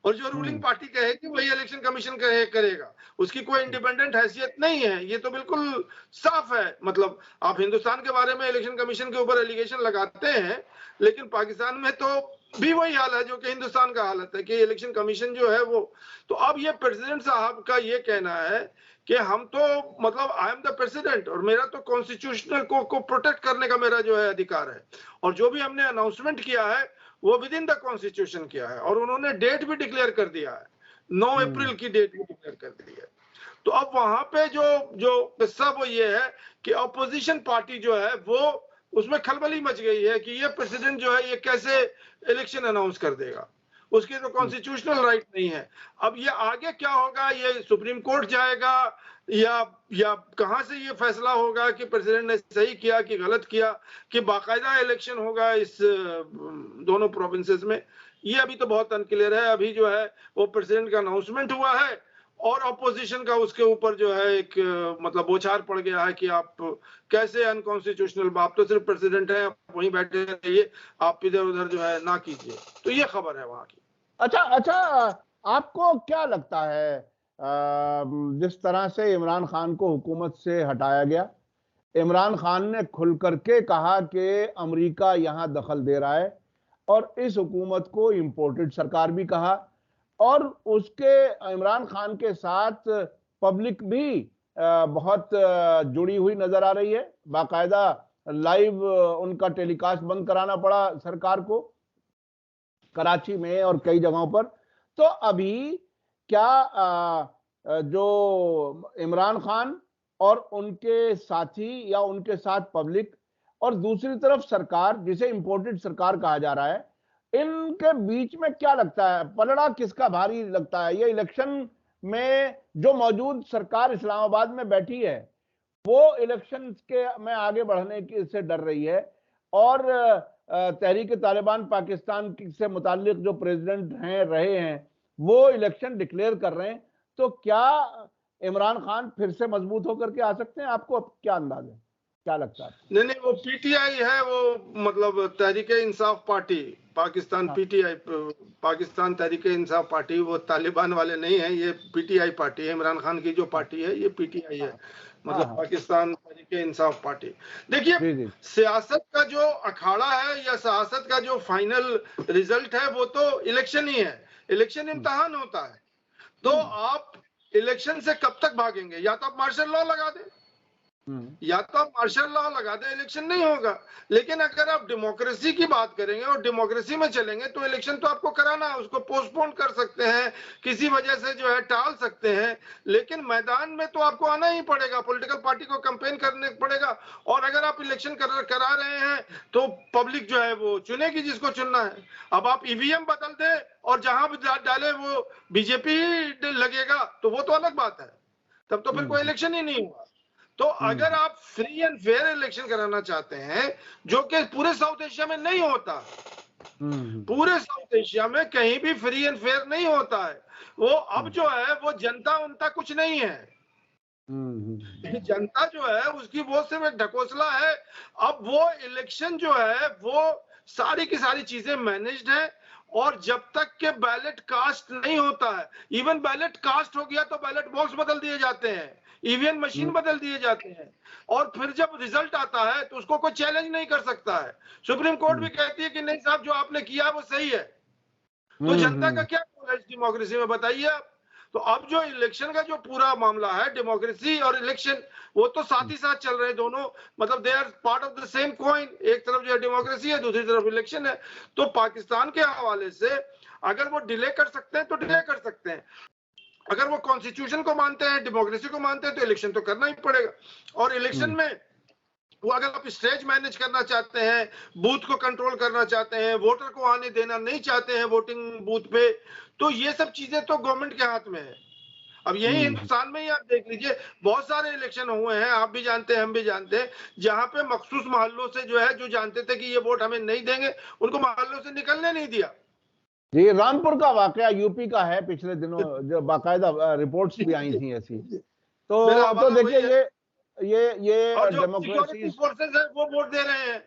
और जो रूलिंग पार्टी कहेगी वही इलेक्शन कमीशन करेगा, उसकी कोई इंडिपेंडेंट हैसियत नहीं है। ये तो बिल्कुल साफ है। मतलब आप हिंदुस्तान के बारे में इलेक्शन कमीशन के ऊपर एलिगेशन लगाते हैं, लेकिन पाकिस्तान में तो भी वही हाल है जो कि हिंदुस्तान का हालत है कि इलेक्शन कमीशन जो है वो। तो अब ये प्रेसिडेंट साहब का ये कहना है कि हम तो मतलब आई एम द प्रेसिडेंट और मेरा तो कॉन्स्टिट्यूशनल को प्रोटेक्ट करने का मेरा जो है अधिकार है, और जो भी हमने अनाउंसमेंट किया है वो विद इन द कॉन्स्टिट्यूशन किया है, और उन्होंने डेट भी डिक्लेयर कर दिया है, 9 अप्रैल की डेट भी डिक्लेयर कर दी है। तो अब वहां पे जो किस्सा वो ये है कि अपोजिशन पार्टी जो है वो उसमें खलबली मच गई है कि ये प्रेसिडेंट जो है ये कैसे इलेक्शन अनाउंस कर देगा, उसकी तो कॉन्स्टिट्यूशनल राइट नहीं है। अब ये आगे क्या होगा, ये सुप्रीम कोर्ट जाएगा या कहां से ये फैसला होगा कि प्रेसिडेंट ने सही किया कि गलत किया, कि बाकायदा इलेक्शन होगा इस दोनों प्रोविंसेस में, ये अभी तो बहुत अनक्लियर है। अभी जो है वो प्रेसिडेंट का अनाउंसमेंट हुआ है और अपोजिशन का उसके ऊपर जो है एक मतलब बोछार पड़ गया है कि आप कैसे अनकॉन्स्टिट्यूशनल, आप तो सिर्फ प्रेसिडेंट हैं, आप वहीं बैठे रहिए, आप इधर उधर जो है ना कीजिए। तो ये खबर है वहां की। अच्छा, आपको क्या लगता है जिस तरह से इमरान खान को हुकूमत से हटाया गया, इमरान खान ने खुल करके कहा कि अमेरिका यहां दखल दे रहा है और इस हुकूमत को इंपोर्टेड सरकार भी कहा, और उसके इमरान खान के साथ पब्लिक भी बहुत जुड़ी हुई नजर आ रही है, बाकायदा लाइव उनका टेलीकास्ट बंद कराना पड़ा सरकार को कराची में और कई जगहों पर। तो अभी क्या जो इमरान खान और उनके साथी या उनके साथ पब्लिक और दूसरी तरफ सरकार जिसे इंपोर्टेड सरकार कहा जा रहा है, इनके बीच में क्या लगता है, पलड़ा किसका भारी लगता है? ये इलेक्शन में जो मौजूद सरकार इस्लामाबाद में बैठी है वो इलेक्शन के में आगे बढ़ने की से डर रही है, और तहरीक तालिबान पाकिस्तान से मुताल्लिक जो प्रेसिडेंट रहे हैं वो इलेक्शन डिक्लेयर कर रहे हैं। तो क्या इमरान खान फिर से मजबूत होकर के आ सकते हैं? आपको क्या अंदाज है, क्या लगता है? नहीं, वो पीटीआई है, वो मतलब Tehreek Insaf party Pakistan. PTI Pakistan Tehreek Insaf party, वो तालिबान वाले नहीं है, ये पीटीआई पार्टी है। इमरान खान की जो पार्टी है ये पीटीआई है, मतलब पाकिस्तान तहरीक इंसाफ पार्टी। देखिए, सियासत का जो अखाड़ा है या सियासत का जो फाइनल रिजल्ट है वो तो इलेक्शन ही है। इलेक्शन इम्तिहान होता है। तो आप इलेक्शन से कब तक भागेंगे? या तो आप मार्शल लॉ लगा दें, या तो आप मार्शल लॉ लगा दे, इलेक्शन नहीं होगा। लेकिन अगर आप डेमोक्रेसी की बात करेंगे और डेमोक्रेसी में चलेंगे तो इलेक्शन तो आपको कराना है, उसको पोस्टपोन कर सकते हैं, किसी वजह से जो है टाल सकते हैं, लेकिन मैदान में तो आपको आना ही पड़ेगा, पॉलिटिकल पार्टी को कैंपेन करने पड़ेगा। और अगर आप इलेक्शन करा रहे हैं तो पब्लिक जो है वो चुनेगी जिसको चुनना है। अब आप ईवीएम बदल दे और जहां भी डाले वो बीजेपी लगेगा तो वो तो अलग बात है, तब तो फिर कोई इलेक्शन ही नहीं हुआ। तो अगर आप फ्री एंड फेयर इलेक्शन कराना चाहते हैं, जो कि पूरे साउथ एशिया में नहीं होता, पूरे साउथ एशिया में कहीं भी फ्री एंड फेयर नहीं होता है, वो अब जो है वो जनता उनका कुछ नहीं है। जनता जो है उसकी वो सिर्फ एक ढकोसला है। अब वो इलेक्शन जो है वो सारी की सारी चीजें मैनेज्ड है, और जब तक के बैलेट कास्ट नहीं होता है, इवन बैलेट कास्ट हो गया तो बैलेट बॉक्स बदल दिए जाते हैं, ईवीएम मशीन बदल दिए जाते हैं, और फिर जब रिजल्ट आता है तो उसको कोई चैलेंज नहीं कर सकता है। सुप्रीम कोर्ट भी कहती है कि नहीं साहब, जो आपने किया वो सही है। तो जनता का क्या रोल है इस डेमोक्रेसी में, बताइए आप। तो अब जो इलेक्शन का जो पूरा मामला है, डेमोक्रेसी और इलेक्शन वो तो साथ ही साथ चल रहे हैं दोनों, मतलब they are part of the same coin. एक तरफ जो है डेमोक्रेसी है, दूसरी तरफ इलेक्शन है। तो पाकिस्तान के हवाले से अगर वो डिले कर सकते हैं तो डिले कर सकते हैं, अगर वो कॉन्स्टिट्यूशन को मानते हैं, डेमोक्रेसी को मानते हैं, तो इलेक्शन तो करना ही पड़ेगा। और इलेक्शन में वो अगर आप स्टेज मैनेज करना चाहते हैं, बूथ को कंट्रोल करना चाहते हैं, वोटर को आने देना नहीं चाहते हैं वोटिंग बूथ पे, तो ये सब चीजें तो गवर्नमेंट के हाथ में है। अब यही हिंदुस्तान में ही आप देख लीजिए, बहुत सारे इलेक्शन हुए हैं, आप भी जानते हैं, हम भी जानते हैं, जहां पे मखसूस मोहल्लों से जो है, जो जानते थे कि ये वोट हमें नहीं देंगे, उनको मोहल्लों से निकलने नहीं दिया। जी, रामपुर का वाकया यूपी का है, पिछले दिनों जो बाकायदा रिपोर्ट्स भी आई थी ऐसी। तो देखिए ये जो सिक्योरिटी फोर्सेस है वो वोट दे रहे हैं,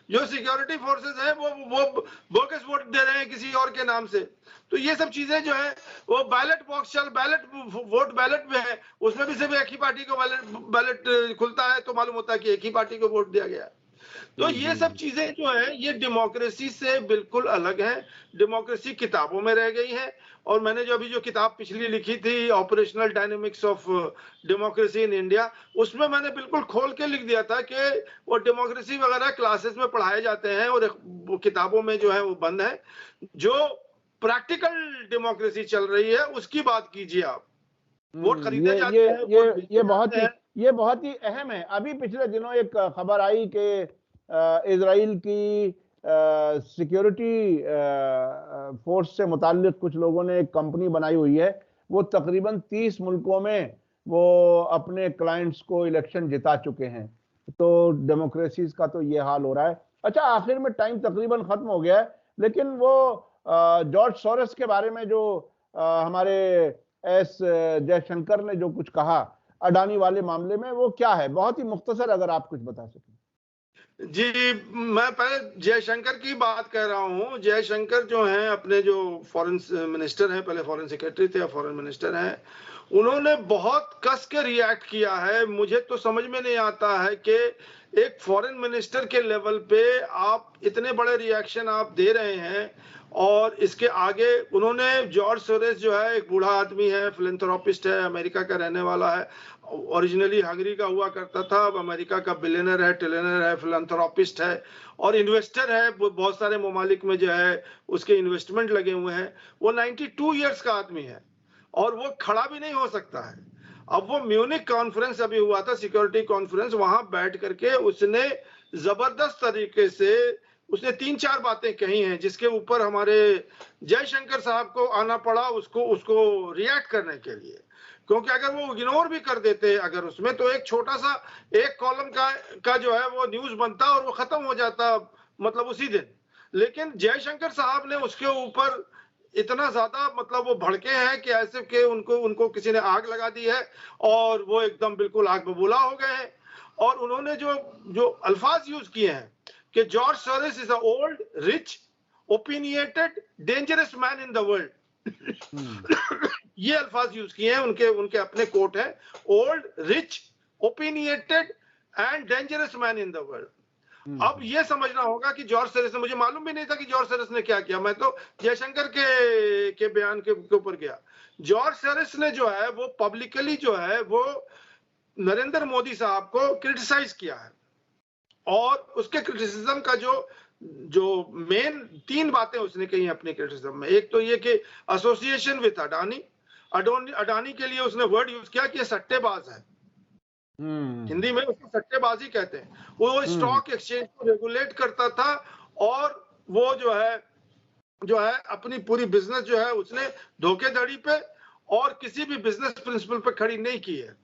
जो सिक्योरिटी फोर्सेस है वो बोगस वोट दे रहे हैं किसी और के नाम से। तो ये सब चीजें जो है, वो ballot box ballot vote ballot में है, उसमें भी सिर्फ एक ही पार्टी को बैलेट खुलता है, तो मालूम होता है कि एक ही पार्टी को वोट दिया गया। तो ये सब चीजें जो है ये डेमोक्रेसी से बिल्कुल अलग है। डेमोक्रेसी किताबों में रह गई है। और मैंने जो अभी जो किताब पिछली लिखी थी, operational dynamics of democracy in India, उसमें मैंने बिल्कुल खोल के लिख दिया था कि वो डेमोक्रेसी वगैरह क्लासेस में पढ़ाए जाते हैं और वो किताबों में जो है वो बंद है। जो प्रैक्टिकल डेमोक्रेसी चल रही है उसकी बात कीजिए आप। वोट खरीदे जाते हैं, ये बहुत ही अहम है। अभी पिछले दिनों एक खबर आई कि इजराइल की सिक्योरिटी फोर्स से मुताल्लिक कुछ लोगों ने एक कंपनी बनाई हुई है, वो तकरीबन 30 मुल्कों में वो अपने क्लाइंट्स को इलेक्शन जिता चुके हैं। तो डेमोक्रेसीज का तो ये हाल हो रहा है। अच्छा, आखिर में टाइम तकरीबन खत्म हो गया है, लेकिन वो जॉर्ज सोरोस के बारे में जो हमारे एस जयशंकर ने जो कुछ कहा अडानी वाले मामले में, वो क्या है? बहुत ही मुख्तसर अगर आप कुछ बता सकें। जी, मैं पहले जयशंकर की बात कर रहा हूँ। जयशंकर जो हैं अपने जो फॉरेन मिनिस्टर हैं, पहले फॉरेन सेक्रेटरी थे, फॉरेन मिनिस्टर हैं, उन्होंने बहुत कस के रिएक्ट किया है। मुझे तो समझ में नहीं आता है कि एक फॉरेन मिनिस्टर के लेवल पे आप इतने बड़े रिएक्शन आप दे रहे हैं। और इसके आगे उन्होंने, जॉर्ज सोरोस जो है एक बूढ़ा आदमी है, फिलैंथ्रोपिस्ट है, अमेरिका का रहने वाला है, ओरिजिनली हंगरी का हुआ करता था, अब अमेरिका का बिलियनर है, ट्रिलियनर है, फिलैंथ्रोपिस्ट है और इन्वेस्टर है। बहुत सारे ममालिक में जो है उसके इन्वेस्टमेंट लगे हुए हैं। वो 92 इयर्स का आदमी है और वो खड़ा भी नहीं हो सकता है। अब वो म्यूनिक कॉन्फ्रेंस अभी हुआ था, सिक्योरिटी कॉन्फ्रेंस, वहां बैठ करके उसने जबरदस्त तरीके से उसने 3-4 बातें कही हैं, जिसके ऊपर हमारे जयशंकर साहब को आना पड़ा उसको रिएक्ट करने के लिए। क्योंकि अगर वो इग्नोर भी कर देते अगर उसमें, तो एक छोटा सा एक कॉलम का जो है वो न्यूज बनता और वो खत्म हो जाता, मतलब उसी दिन। लेकिन जयशंकर साहब ने उसके ऊपर इतना ज्यादा, मतलब वो भड़के हैं कि ऐसे कि उनको किसी ने आग लगा दी है और वो एकदम बिल्कुल आग बबूला हो गए हैं। और उन्होंने जो अल्फाज यूज किए हैं कि George Soros is a old, rich, opinionated, dangerous man in the world. ये अल्फाज यूज किए हैं, उनके अपने कोट है, old, rich, opinionated and dangerous man in the world. अब ये समझना होगा कि जॉर्ज सोरोस ने, मुझे मालूम भी नहीं था कि जॉर्ज सोरोस ने क्या किया, मैं तो जयशंकर के बयान के ऊपर गया। जॉर्ज सोरोस ने जो है वो पब्लिकली जो है वो नरेंद्र मोदी साहब को क्रिटिसाइज किया है। और उसके क्रिटिसिज्म का जो मेन 3 बातें उसने कही अपने क्रिटिसिज्म में। एक तो ये कि एसोसिएशन विद अडानी के लिए उसने वर्ड यूज किया कि ये सट्टेबाज है। हिंदी में उसको सट्टेबाजी कहते हैं। वो स्टॉक एक्सचेंज को रेगुलेट करता था और वो जो है अपनी पूरी बिजनेस जो है उसने धोखेधड़ी पे और किसी भी बिजनेस प्रिंसिपल पे खड़ी नहीं की है।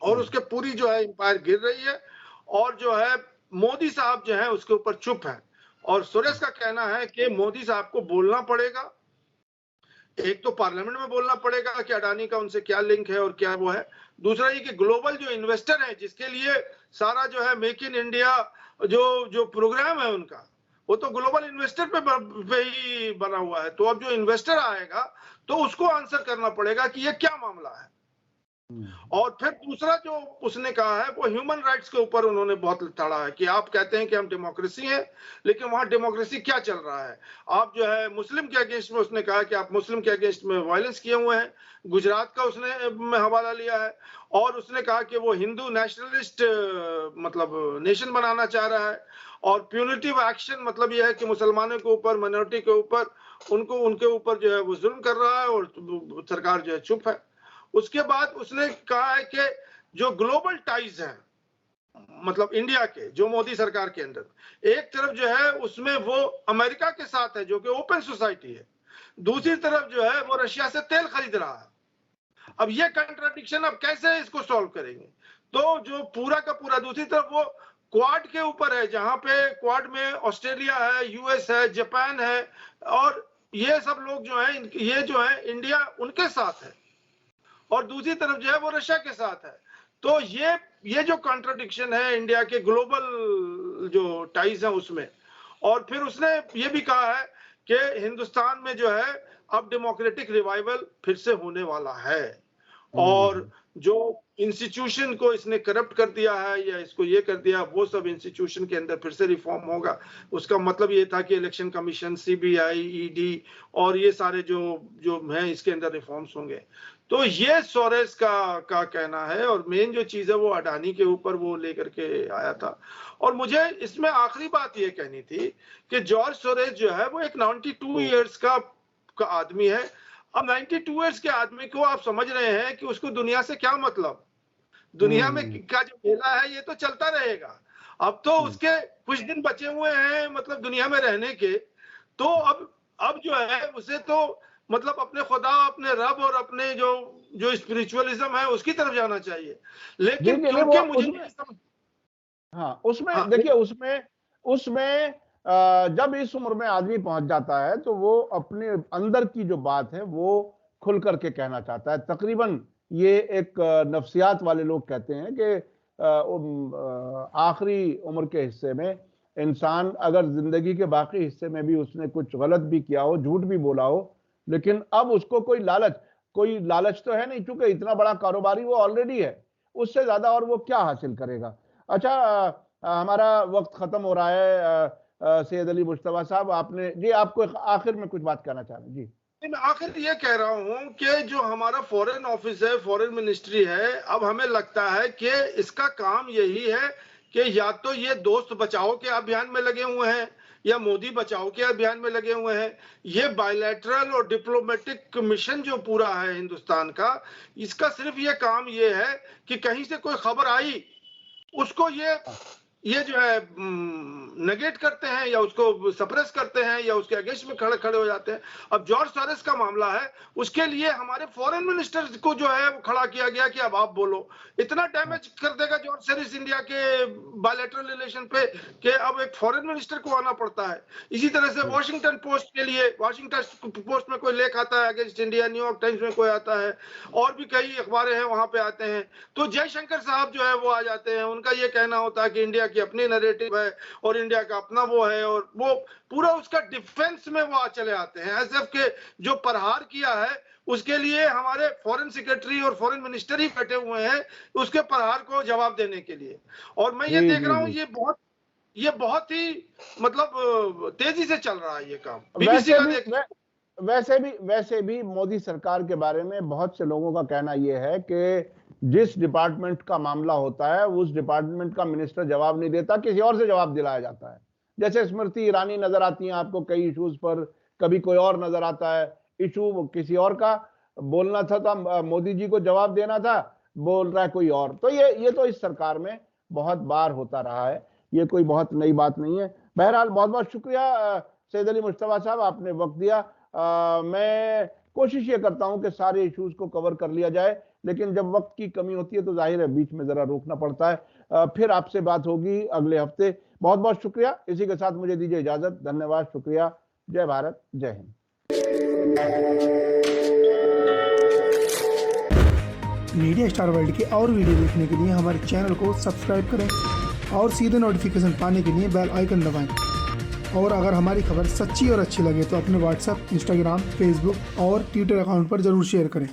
और उसके पूरी जो है एम्पायर गिर रही है, और जो है मोदी साहब जो है उसके ऊपर चुप है। और सुरेश का कहना है कि मोदी साहब को बोलना पड़ेगा, एक तो पार्लियामेंट में बोलना पड़ेगा कि अडानी का उनसे क्या लिंक है और क्या वो है। दूसरा ये कि ग्लोबल जो इन्वेस्टर है, जिसके लिए सारा जो है मेक इन इंडिया जो जो प्रोग्राम है उनका, वो तो ग्लोबल इन्वेस्टर पे ही बना हुआ है। तो अब जो इन्वेस्टर आएगा तो उसको आंसर करना पड़ेगा कि ये क्या मामला है। और फिर दूसरा जो उसने कहा है वो ह्यूमन राइट्स के ऊपर उन्होंने बहुत लताड़ा है कि आप कहते हैं कि हम डेमोक्रेसी हैं, लेकिन वहां डेमोक्रेसी क्या चल रहा है। आप जो है मुस्लिम के अगेंस्ट में, उसने कहा कि आप मुस्लिम के अगेंस्ट में वायलेंस किए हुए हैं। गुजरात का उसने में हवाला लिया है, और उसने कहा कि वो हिंदू नेशनलिस्ट मतलब नेशन बनाना चाह रहा है। और प्यूनिटिव एक्शन मतलब यह है कि मुसलमानों के ऊपर, माइनॉरिटी के ऊपर, उनको उनके ऊपर जो है वो जुल्म कर रहा है, और सरकार जो है चुप है। उसके बाद उसने कहा है कि जो ग्लोबल टाइज हैं, मतलब इंडिया के जो मोदी सरकार के अंदर, एक तरफ जो है उसमें वो अमेरिका के साथ है जो कि ओपन सोसाइटी है, दूसरी तरफ जो है वो रशिया से तेल खरीद रहा है। अब ये कंट्राडिक्शन अब कैसे इसको सॉल्व करेंगे। तो जो पूरा का पूरा दूसरी तरफ वो क्वाड के ऊपर है, जहां पे क्वाड में ऑस्ट्रेलिया है, यूएस है, जापान है, और ये सब लोग जो है, ये जो है इंडिया उनके साथ है, और दूसरी तरफ जो है वो रशिया के साथ है। तो ये जो कॉन्ट्रडिक्शन है इंडिया के ग्लोबल जो टाइज है उसमें। और फिर उसने ये भी कहा है कि हिंदुस्तान में जो है अब डेमोक्रेटिक रिवाइवल फिर से होने वाला है, और जो इंस्टीट्यूशन को इसने करप्ट कर दिया है या इसको ये कर दिया, वो सब इंस्टीट्यूशन के अंदर फिर से रिफॉर्म होगा। उसका मतलब ये था कि इलेक्शन कमीशन, सीबीआई, ईडी और ये सारे जो जो हैं इसके अंदर रिफॉर्म्स होंगे। तो ये सोरेस का कहना है, और मेन जो चीज है वो अडानी के ऊपर वो लेकर के आया था। और मुझे इसमें आखिरी बात ये कहनी थी कि जॉर्ज सोरेस जो है वो एक 92 इयर्स का आदमी है। अब 92 इयर्स के आदमी को आप समझ रहे हैं कि उसको दुनिया से क्या मतलब, दुनिया में का जो खेला है ये तो चलता रहेगा। अब तो उसके कुछ दिन बचे हुए हैं मतलब दुनिया में रहने के, तो अब जो है उसे तो मतलब अपने खुदा, अपने रब और अपने जो जो स्पिरिचुअलिज्म है उसकी तरफ जाना चाहिए। लेकिन क्योंकि मुझे हाँ, उसमें देखिए, उसमें जब इस उम्र में आदमी पहुंच जाता है तो वो अपने अंदर की जो बात है वो खुल करके कहना चाहता है। तकरीबन ये एक नफ्सियात वाले लोग कहते हैं कि आखिरी उम्र के हिस्से में इंसान अगर जिंदगी के बाकी हिस्से में भी उसने कुछ गलत भी किया हो, झूठ भी बोला हो, लेकिन अब उसको कोई लालच तो है नहीं, क्योंकि इतना बड़ा कारोबारी वो ऑलरेडी है, उससे ज्यादा और वो क्या हासिल करेगा। अच्छा, हमारा वक्त खत्म हो रहा है। सैयद अली मुश्तबा साहब, आपने जी, आपको आखिर में कुछ बात कहना चाह रहे हैं जी? मैं आखिर ये कह रहा हूं कि जो हमारा फॉरेन ऑफिस है, फॉरेन मिनिस्ट्री है, अब हमें लगता है कि इसका काम यही है कि या तो ये दोस्त बचाओ के अभियान में लगे हुए हैं या मोदी बचाओ के अभियान में लगे हुए हैं। ये बायलैटरल और डिप्लोमेटिक मिशन जो पूरा है हिंदुस्तान का, इसका सिर्फ ये काम ये है कि कहीं से कोई खबर आई उसको ये जो है नेगेट करते हैं या उसको सप्रेस करते हैं या उसके अगेंस्ट में खड़े हो जाते हैं। अब जॉर्ज सोरेस का मामला है, उसके लिए हमारे फॉरेन मिनिस्टर को जो है वो खड़ा किया गया कि अब आप बोलो। इतना डैमेज कर देगा जॉर्ज सोरेस इंडिया के बायलैटरल रिलेशन पे कि अब एक फॉरेन मिनिस्टर को आना पड़ता है। इसी तरह से वॉशिंगटन पोस्ट के लिए, वॉशिंगटन पोस्ट में कोई लेख आता है अगेंस्ट इंडिया, न्यूयॉर्क टाइम्स में कोई आता है, और भी कई अखबारें हैं वहां पे आते हैं। तो जयशंकर साहब जो है वो आ जाते हैं, उनका ये कहना होता है कि इंडिया की अपनी नैरेटिव है और इंडिया का अपना वो है, और वो पूरा उसका डिफेंस में वो चले आते हैं। एसएफ के जो प्रहार किया है उसके लिए हमारे फॉरेन सेक्रेटरी और फॉरेन मिनिस्टर ही बैठे हुए हैं उसके प्रहार को जवाब देने के लिए। और मैं ये देख रहा हूं ये बहुत ही मतलब तेजी से चल रहा है ये काम। बीबीसी का वैसे भी मोदी सरकार के बारे में बहुत से लोगों का कहना यह है कि जिस डिपार्टमेंट का मामला होता है उस डिपार्टमेंट का मिनिस्टर जवाब नहीं देता, किसी और से जवाब दिलाया जाता है। जैसे स्मृति ईरानी नजर आती हैं आपको कई इश्यूज पर, कभी कोई और नजर आता है, इशू किसी और का बोलना था तो मोदी जी को जवाब देना था, बोल रहा है कोई और। तो ये तो इस सरकार में बहुत बार होता रहा है, ये कोई बहुत नई बात नहीं है। बहरहाल बहुत बहुत शुक्रिया सैयद अली मुश्तबा साहब, आपने वक्त दिया। मैं कोशिश ये करता हूं कि सारे इश्यूज को कवर कर लिया जाए, लेकिन जब वक्त की कमी होती है तो जाहिर है बीच में जरा रोकना पड़ता है। फिर आपसे बात होगी अगले हफ्ते। बहुत बहुत शुक्रिया। इसी के साथ मुझे दीजिए इजाजत। धन्यवाद, शुक्रिया। जय भारत, जय हिंद। मीडिया स्टार वर्ल्ड के और वीडियो देखने के लिए हमारे चैनल को सब्सक्राइब करें और सीधे नोटिफिकेशन पाने के लिए बेल आइकन दबाएं। और अगर हमारी खबर सच्ची और अच्छी लगे तो अपने व्हाट्सएप, इंस्टाग्राम, फेसबुक और ट्विटर अकाउंट पर जरूर शेयर करें।